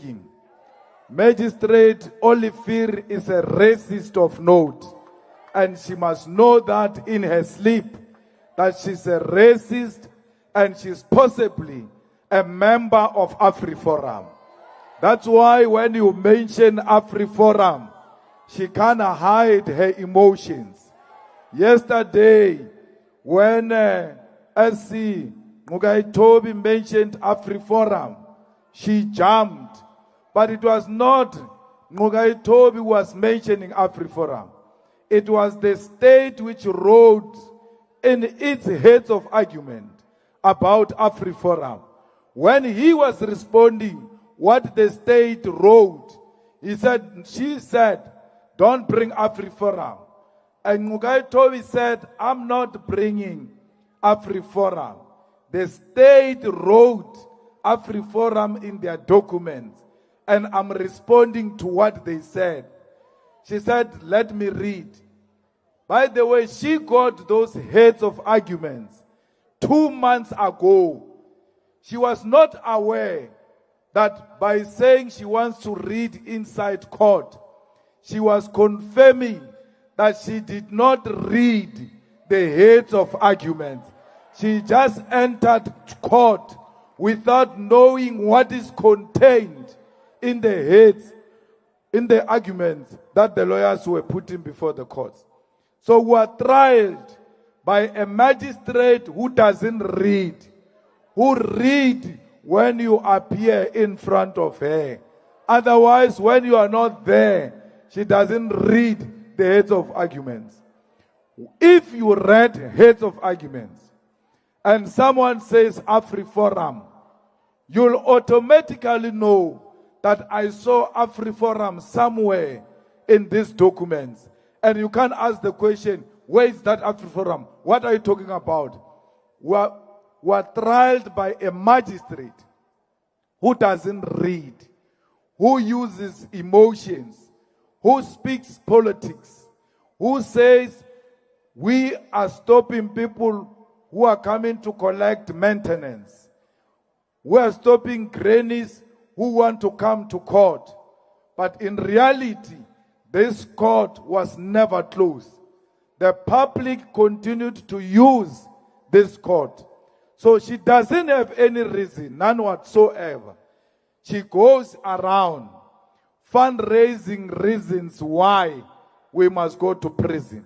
speaking. Magistrate Olivier is a racist of note, and she must know that in her sleep, that she's a racist and she's possibly a member of AfriForum. That's why when you mention AfriForum, she cannot hide her emotions. Yesterday, when SC Mugai Toby mentioned AfriForum, she jumped. But it was not Mugai Toby who was mentioning AfriForum. It was the state which wrote in its heads of argument about AfriForum. When he was responding what the state wrote, she said, don't bring AfriForum. And Mugai Toby said, I'm not bringing AfriForum. The state wrote AfriForum in their documents, and I'm responding to what they said. She said, let me read. By the way, she got those heads of arguments 2 months ago. She was not aware that by saying she wants to read inside court, she was confirming that she did not read the heads of arguments. She just entered court without knowing what is contained in the heads, in the arguments that the lawyers were putting before the courts. So we are tried by a magistrate who doesn't read, who read when you appear in front of her. Otherwise, when you are not there, she doesn't read the heads of arguments. If you read heads of arguments and someone says AfriForum, you'll automatically know that I saw AfriForum somewhere in these documents. And you can't ask the question, where is that AfriForum? What are you talking about? We're tried by a magistrate who doesn't read, who uses emotions, who speaks politics, who says we are stopping people who are coming to collect maintenance. We are stopping grannies who want to come to court. But in reality, this court was never closed. The public continued to use this court. So she doesn't have any reason, none whatsoever. She goes around fundraising reasons why we must go to prison.